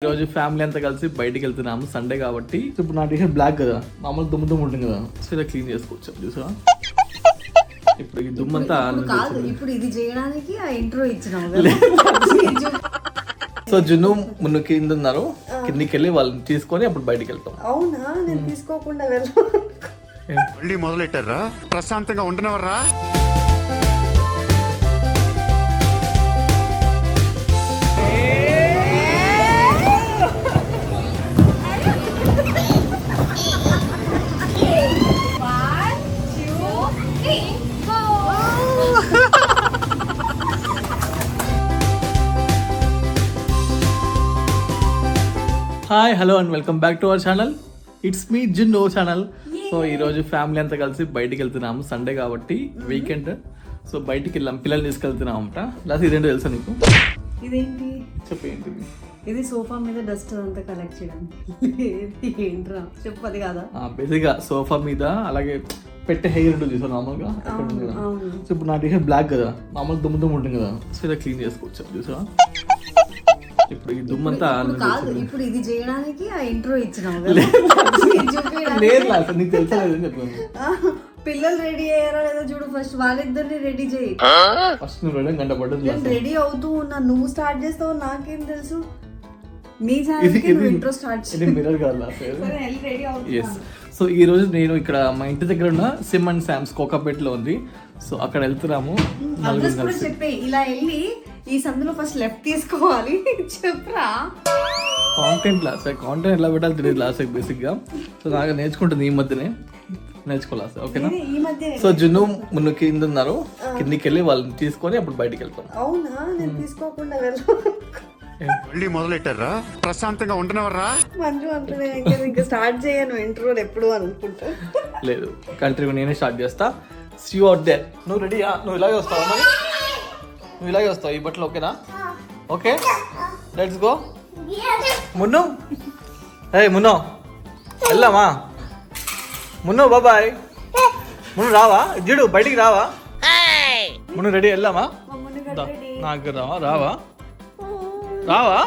ఈరోజు ఫ్యామిలీ అంతా కలిసి బయటికి వెళ్తున్నాము సండే కాబట్టి. ఇప్పుడు నా టీషర్ట్ బ్లాక్ కదా, మామూలు దుమ్ము దుమ్ము ఉంటుంది కదా, సో ఇలా క్లీన్ చేసుకోవచ్చు చూసా. ఇప్పుడు ఈ దుమ్మంతా ఇప్పుడు ఇది చేయడానికి ఆ ఇంట్రో ఇచ్చినాము. సో జున్ను మున్ను కింద ఉన్నారు, కిందికి వెళ్ళి వాళ్ళని తీసుకొని అప్పుడు బయటికి వెళ్తాం. అవునా, నేను తీసుకోకుండా మళ్ళీ మొదలెట్టారా? ప్రశాంతంగా ఉండనవర్రా? Hi hello and welcome back to our channel. It's మీ జున్ను ఛానల్. సో ఈరోజు ఫ్యామిలీ అంతా కలిసి బయటికి వెళ్తున్నాము సండే కాబట్టి, వీకెండ్. సో బయటికి వెళ్ళాం, పిల్లల్ని తీసుకెళ్తున్నాం అంట. లాస్ట్ ఇదేంటో తెలుసా నీకు? ఇదేంటి చెప్పేంటి? ఇది సోఫా మీద డస్ట్ అంతా కలెక్ట్ చేయడానికి. ఏంట్రా చెప్పు, అది కాదా? బేసిక్ గా సోఫా మీద అలాగే పెట్టే హెయిర్ ఉంటుంది చూసా నార్మల్ గా. సో ఇప్పుడు నా టీషర్ట్ బ్లాక్ కదా, మామూలు దుమ్ము దుమ్ము ఉంటుంది కదా, సో ఇలా క్లీన్ చేసుకోవచ్చు చూసా. ఇప్పుడు ఈ దుమ్మంతా ఇప్పుడు ఇది చేయడానికి ఆ ఇంట్రో ఇచ్చినాము. లేదు అసలు నీకు తెలుసలేదని చెప్పాను. పిల్లలు రెడీ అయ్యారా లేదా చూడు, ఫస్ట్ వాళ్ళిద్దరిని రెడీ చేయి. ఫస్ట్ నువ్వు రెడీ గంట పడ్డది. రెడీ అవుతూ ఉన్నా, నువ్వు స్టార్ట్ చేస్తావు నాకేం తెలుసు. నీ ఇంట్రో స్టార్ట్ చేయి. మిర్రర్ కాదు. Ready yes. సో ఈ రోజు నేను ఇక్కడ మా ఇంటి దగ్గర ఉన్న సిమ్ అండ్ శామ్స్ కోకాపేట్ లో ఉంది. సో అక్కడ వెళ్తున్నాము. చెప్పే ఇలా వెళ్ళి ఈ సందులో ఫస్ట్ లెఫ్ట్ తీసుకోవాలి. చెప్పరా కాంటెంట్ ఎలా పెట్టాలి తెలియదు లాస్ట్ బేసిక్ గా. సో నాకు నేర్చుకుంటుంది ఈ మధ్యనే, నేర్చుకోవాలి. ఓకేనా? సో జున్ను మున్ను కింద ఉన్నారు, కిందికి వెళ్ళి వాళ్ళని తీసుకొని అప్పుడు బయటికి వెళ్తాం. అవునా, నేను తీసుకోకుండా మళ్ళీ మొదలెట్టారా? ప్రశాంతంగా ఉండనవర్రా? మంజు అంటున్నా ఇంకా స్టార్ట్ చేయను ఇంట్రో ఎప్పుడు అనుకుంటా. లేదు, కంటిన్యూ నేనే స్టార్ట్ చేస్తా. See you out there. నువ్వు రెడీయా? నువ్వు ఇలాగే వస్తావా? మరి నువ్వు ఇలాగే వస్తావు ఈ బట్టలు? ఓకేనా? Okay, let's go. Munnu, hey Munnu, వెళ్దామా? మున్ను బాబాయ్. మున్ను రావా? చూడు బయటికి రావా? మున్ను రెడీ, వెళ్దామా? నాకు రావా? రావా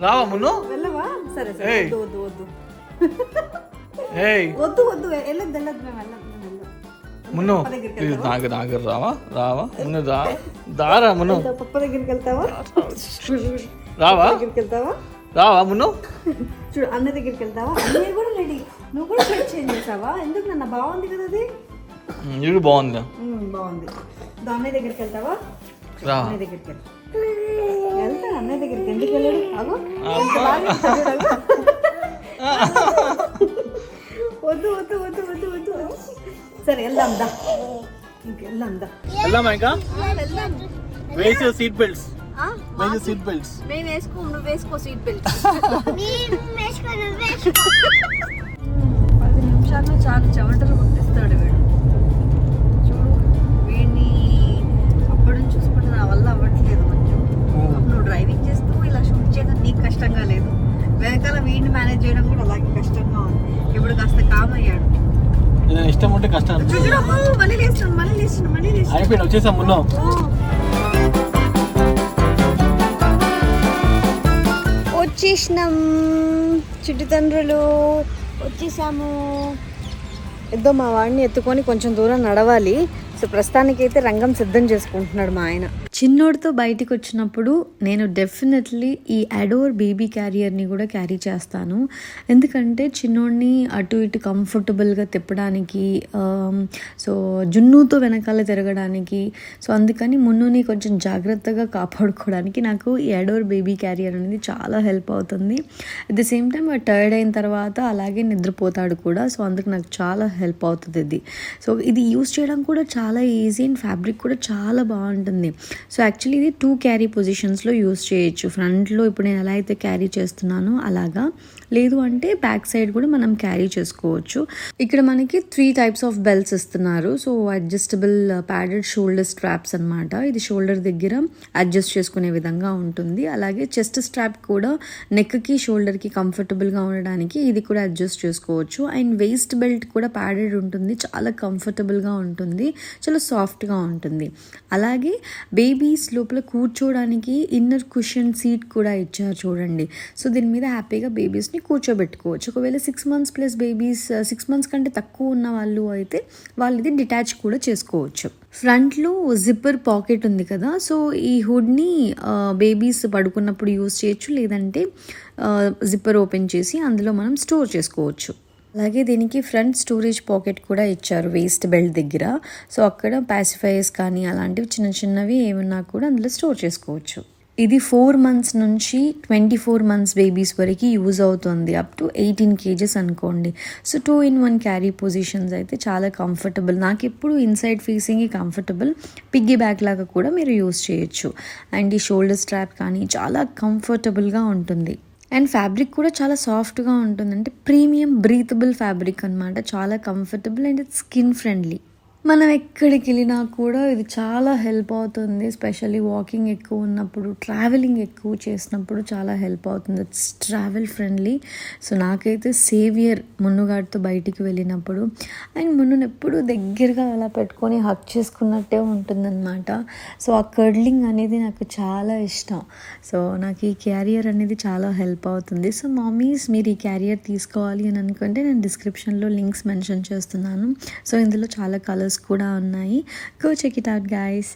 రావా మున్ను? వెళ్ళవా? సరే వద్దు వద్దు, వెళ్ళొద్దు మున్ను ప్లీజ్ నాకు రావా మున్ను దారా మున్ను. పప్ప దగ్గరికి వెళ్తావా? దగ్గరికి రావా మున్ను? చూడు అన్న దగ్గరికి వెళ్తావా? అన్నయ్య కూడా రెడీ. నువ్వు కూడా షర్ట్ చేంజ్ చేసావా? ఎందుకు నాన్న? బాగుంది కదా అది. ఇది బాగుంది. బాగుంది. అన్నయ్య దగ్గరికి వెళ్తావా? అన్నయ్య దగ్గరికి వెళ్తా. అన్నయ్య దగ్గరికి ఎందుకు వెళ్ళాడు? వద్దు వద్దు వద్దు వద్దు వద్దు. సరే వెళ్దాం దా, వెళ్దామా? ఇంకా వేసే సీట్ బెల్ట్స్, సీట్ బెల్ట్స్. మేము వేసుకో, నువ్వు వేసుకో సీట్ బెల్ట్. 10 నిమిషాల్లో చాలా చెమటలు పుట్టిస్తాడు వీడు. చూడు వీడిని అప్పటి నుంచి చూసుకుంటే నా వల్ల అవ్వట్లేదు. కొంచెం నువ్వు డ్రైవింగ్ చేస్తూ ఇలా షూట్ చేయడం నీకు కష్టంగా లేదు, వెనకాల వీడిని మేనేజ్ చేయడం కూడా అలాగే కష్టంగా ఉంది. ఇప్పుడు కాస్త కామ్ అయ్యాడు. ఇష్టం ఉంటే కష్టం. అయిపోయింది, వచ్చేసాం మున్ను. వచ్చేసినాం చుట్టు తండ్రులు, వచ్చేసాము. ఏదో మా వాడిని ఎత్తుకొని కొంచెం దూరం నడవాలి. సో ప్రస్తుతానికైతే రంగం సిద్ధం చేసుకుంటున్నాడు మా ఆయన. చిన్నోడితో బయటికి వచ్చినప్పుడు నేను డెఫినెట్లీ ఈ అడోర్ బేబీ క్యారియర్ని కూడా క్యారీ చేస్తాను. ఎందుకంటే చిన్నోడిని అటు ఇటు కంఫర్టబుల్గా తిప్పడానికి, సో జున్నుతో వెనకాల తిరగడానికి, సో అందుకని మున్నుని కొంచెం జాగ్రత్తగా కాపాడుకోవడానికి నాకు ఈ అడోర్ బేబీ క్యారియర్ అనేది చాలా హెల్ప్ అవుతుంది. At the same time tired అయిన తర్వాత అలాగే నిద్రపోతాడు కూడా. సో అందుకు నాకు చాలా హెల్ప్ అవుతుంది ఇది. సో ఇది యూస్ చేయడం కూడా చాలా ఈజీ అండ్ ఫ్యాబ్రిక్ కూడా చాలా బాగుంటుంది. సో యాక్చువల్లీ ఇది 2 క్యారీ పొజిషన్స్లో యూస్ చేయొచ్చు. ఫ్రంట్లో ఇప్పుడు నేను ఎలా అయితే క్యారీ చేస్తున్నానో అలాగా, లేదు అంటే బ్యాక్ సైడ్ కూడా మనం క్యారీ చేసుకోవచ్చు. ఇక్కడ మనకి 3 టైప్స్ ఆఫ్ బెల్ట్స్ ఇస్తున్నారు. So adjustable padded shoulder straps అనమాట. ఇది షోల్డర్ దగ్గర అడ్జస్ట్ చేసుకునే విధంగా ఉంటుంది. అలాగే చెస్ట్ స్ట్రాప్ కూడా నెక్కి షోల్డర్కి కంఫర్టబుల్గా ఉండడానికి ఇది కూడా అడ్జస్ట్ చేసుకోవచ్చు. అండ్ వేస్ట్ బెల్ట్ కూడా ప్యాడెడ్ ఉంటుంది, చాలా కంఫర్టబుల్గా ఉంటుంది, చాలా సాఫ్ట్గా ఉంటుంది. అలాగే బేబీ బేబీస్ లోపల కూర్చోవడానికి ఇన్నర్ కుషన్ సీట్ కూడా ఇచ్చారు చూడండి. సో దీని మీద హ్యాపీగా బేబీస్ని కూర్చోబెట్టుకోవచ్చు. ఒకవేళ 6 months ప్లస్ బేబీస్ 6 months కంటే తక్కువ ఉన్న వాళ్ళు అయితే వాళ్ళు ఇది డిటాచ్ కూడా చేసుకోవచ్చు. ఫ్రంట్లో జిప్పర్ పాకెట్ ఉంది కదా, సో ఈ హుడ్ని బేబీస్ పడుకున్నప్పుడు యూజ్ చేయొచ్చు, లేదంటే జిప్పర్ ఓపెన్ చేసి అందులో మనం స్టోర్ చేసుకోవచ్చు. అలాగే దీనికి ఫ్రంట్ స్టోరేజ్ పాకెట్ కూడా ఇచ్చారు వేస్ట్ బెల్ట్ దగ్గర. సో అక్కడ పాసిఫైయర్స్ కానీ అలాంటివి చిన్న చిన్నవి ఏమన్నా కూడా అందులో స్టోర్ చేసుకోవచ్చు. ఇది 4 months నుంచి 24 months బేబీస్ వరకు యూజ్ అవుతుంది, అప్ టు 18 kgs అనుకోండి. సో 2-in-1 క్యారీ పొజిషన్స్ అయితే చాలా కంఫర్టబుల్. నాకు ఎప్పుడు inside facing comfortable, piggy bag లాగా కూడా మీరు యూజ్ చేయొచ్చు. అండ్ ఈ షోల్డర్ స్ట్రాప్ కానీ చాలా కంఫర్టబుల్గా ఉంటుంది. అండ్ ఫ్యాబ్రిక్ కూడా చాలా సాఫ్ట్గా ఉంటుంది, అంటే ప్రీమియం బ్రీతబుల్ ఫ్యాబ్రిక్ అనమాట. చాలా comfortable and it's skin friendly. మనం ఎక్కడికి వెళ్ళినా కూడా ఇది చాలా హెల్ప్ అవుతుంది. స్పెషల్లీ వాకింగ్ ఎక్కువ ఉన్నప్పుడు, ట్రావెలింగ్ ఎక్కువ చేసినప్పుడు చాలా హెల్ప్ అవుతుంది. It's travel friendly. సో నాకైతే సేవియర్ మున్నుగాడితో బయటికి వెళ్ళినప్పుడు అండ్ మున్నును ఎప్పుడు దగ్గరగా అలా పెట్టుకొని హక్ చేసుకున్నట్టే ఉంటుందన్నమాట. సో ఆ కర్లింగ్ అనేది నాకు చాలా ఇష్టం. సో నాకు ఈ క్యారియర్ అనేది చాలా హెల్ప్ అవుతుంది. సో మమ్మీస్ మీరు ఈ క్యారియర్ తీసుకోవాలి అని అనుకుంటే నేను డిస్క్రిప్షన్లో లింక్స్ మెన్షన్ చేస్తున్నాను. సో ఇందులో చాలా కలర్స్ కూడా ఉన్నాయి. Go check it out guys.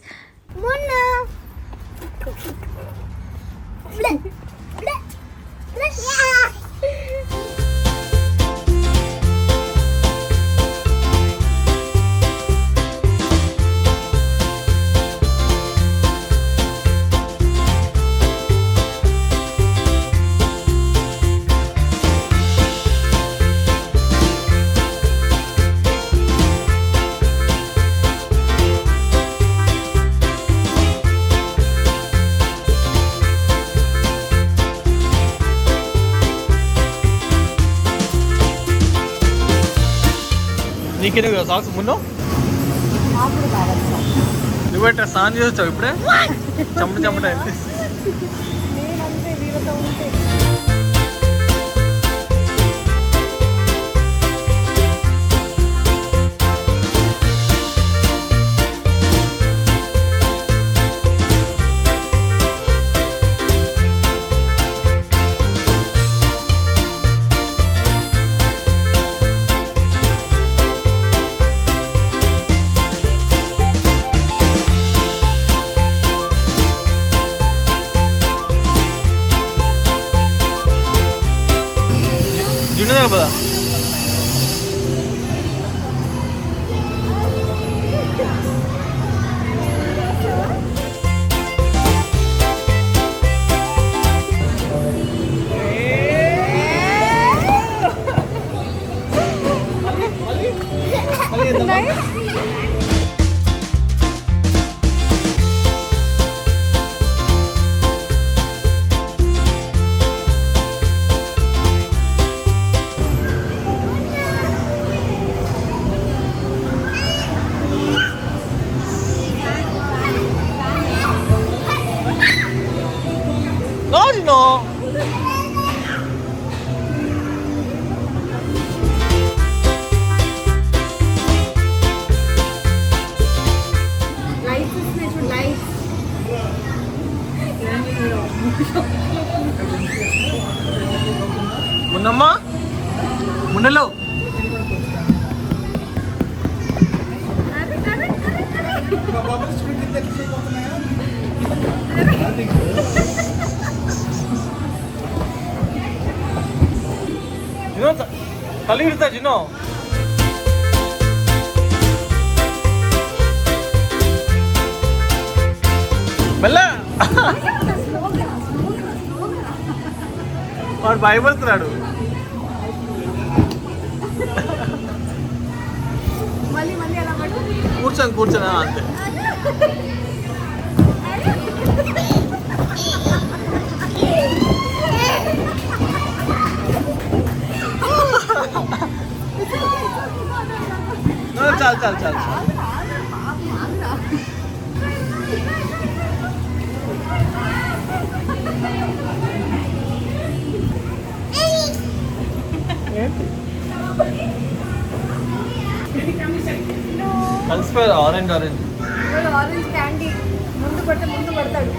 నీకెందుకు కదా సాక్స్ ముందు నువ్వెట్ట స్నానం చేసి వచ్చావు ఇప్పుడే చెమట అయితే. కదా no. మున్నమ్మా మున్నలో తల్లి ఇడతా చిన్న మెల్ల వాడు భయపడుతున్నాడు. కూర్చొని అంతే. చాలు కలిసిపోయారు. ఆరెంజ్ క్యాండీ ముందు పడితే ముందు పడతాడు.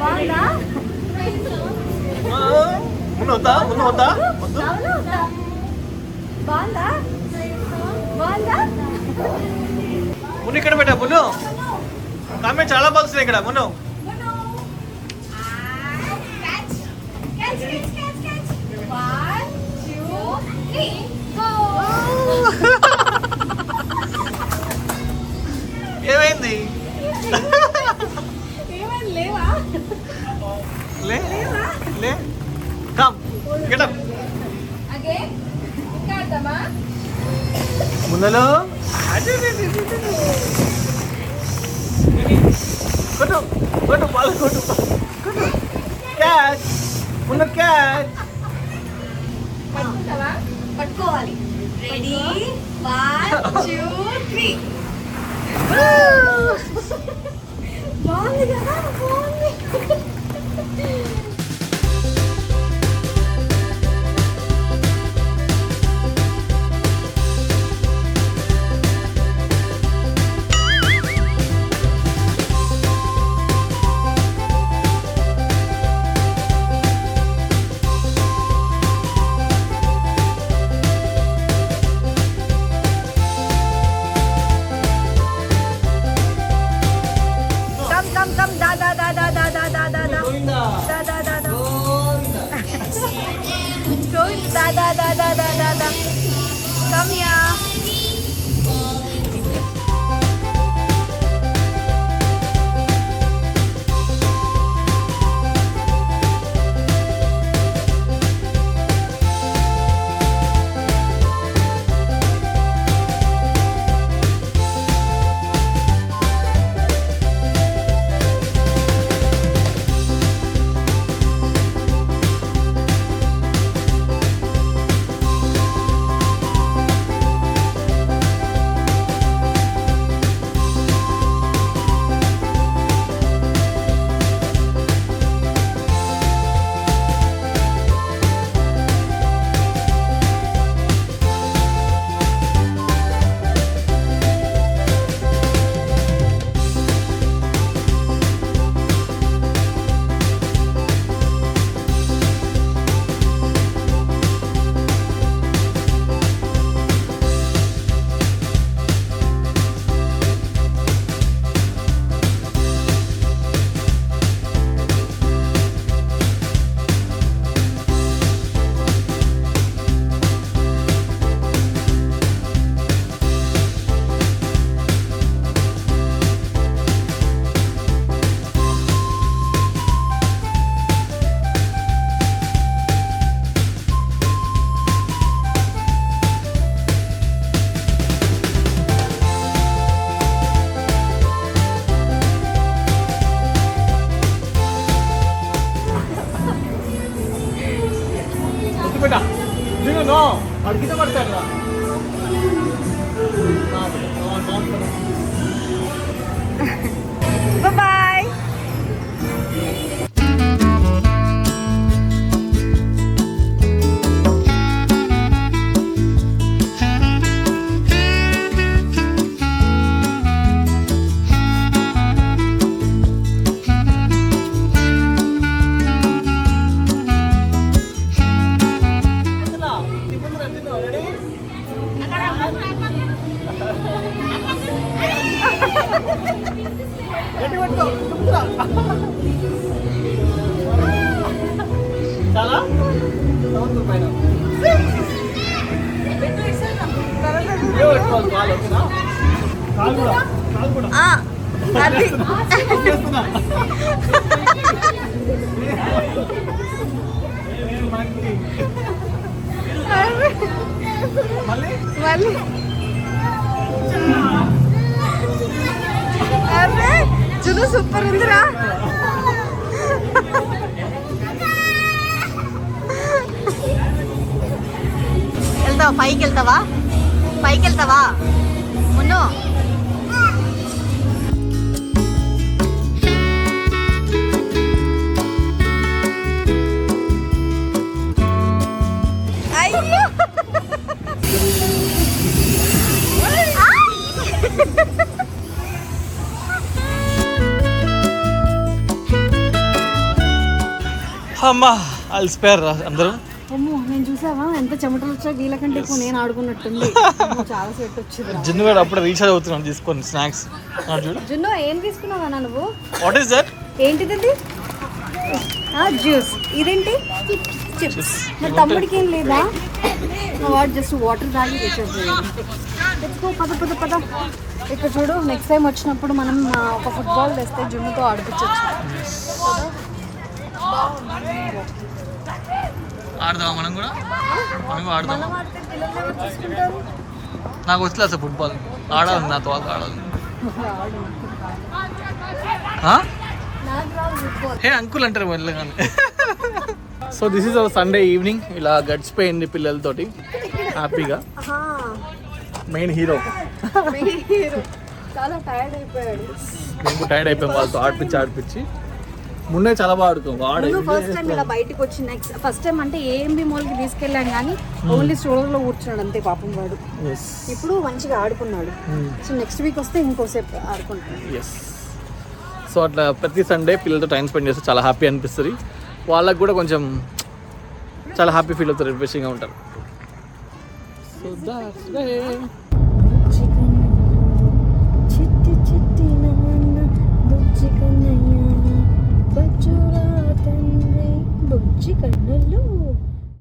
బాగుందా? ముందు వద్దా? ముందు వద్దా? బాగుందా? బాగుందా? ముందు ఇక్కడ పెట్టా. ముందు కామెంట్ చాలా బాగుంది ఇక్కడ. ముందు ఏమైంది? లేవా? లే లే కమ్ గెట్ అప్. ముందలో కొట్టు కొట్టు బాల్ కొట్టు కొట్టు. క్యాచ్. ముందు క్యాచ్. పట్టుకోవాలి. రెడీ 1 2 3. బాగుంది కదా? బాగుంది. Come, da. Come here. बेटा देखो नो और कितना पड़ता है बाय. చాలా సౌండ్ పైన కాలు కూడా అది మళ్ళీ అరే చూడు సూపర్ ఉందిరా. వెళ్తావా? పైకి వెళ్తావా మున్ను? అయ్యో అమ్మా ఐల్ స్పేర్ అందరూ. అమ్మో నేను చూసావా ఎంత చెమటలు వచ్చా వీళ్ళకంటే ఎక్కువ నేను ఆడుకున్నట్టుంది. అమ్మో, చాలా సేపు వచ్చింది. జున్ను కూడా అప్పుడే రీఛార్జ్ అవుతున్నాడు తీసుకొని స్నాక్స్ చూడు. జున్ను ఏం తీసుకున్నావా నువ్వు? What is that? ఏంటిది జ్యూస్? ఇదేంటి? చిప్స్. మరి తమ్ముడికి ఏం లేదా? వాడు జస్ట్ వాటర్ తాగి తెచ్చుకో. పద పద పద. ఇక్కడ చూడు, నెక్స్ట్ టైం వచ్చినప్పుడు మనం ఒక ఫుట్బాల్ తెస్తే జున్నుతో ఆడిపించవచ్చు. ఆడదామా మనం కూడా? మనం ఆడదాం. మనం ఆడితే పిల్లలు ఎవరు చూసుకుంటారు? నాకు వస్తుంది అసలు ఫుట్బాల్ ఆడాలి, నాతో ఆడాలి. నాకు రాదు ఫుట్బాల్. హే అంకుల్ అంటారు వెళ్ళగానే. So this is our Sunday evening. ఇలా గడిచిపోయింది పిల్లలతోటి హ్యాపీగా. మెయిన్ హీరో చాలా టైర్డ్ అయిపోయాడు. మేము టైర్డ్ అయిపోయాం వాళ్ళతో ఆడిపించి. ముందే చాలా బాగా ఆడుతాం. ఫస్ట్ టైం ఇలా బయటకు వచ్చి నెక్స్ట్ ఫస్ట్ టైం అంటే ఏఎంబి మాల్కి తీసుకెళ్ళాం కానీ ఓన్లీ స్టోర్లో కూర్చున్నాడు అంతే పాపం వాడు. ఇప్పుడు మంచిగా ఆడుకున్నాడు. సో నెక్స్ట్ వీక్ వస్తే ఇంకోసేపు ఆడుకుంటాడు. ఎస్. సో అట్లా ప్రతి సండే పిల్లలతో టైం స్పెండ్ చేస్తే చాలా హ్యాపీ అనిపిస్తుంది. వాళ్ళకి కూడా కొంచెం చాలా హ్యాపీ ఫీల్ అవుతారు, రిఫ్రెషింగ్గా ఉంటారు. So that's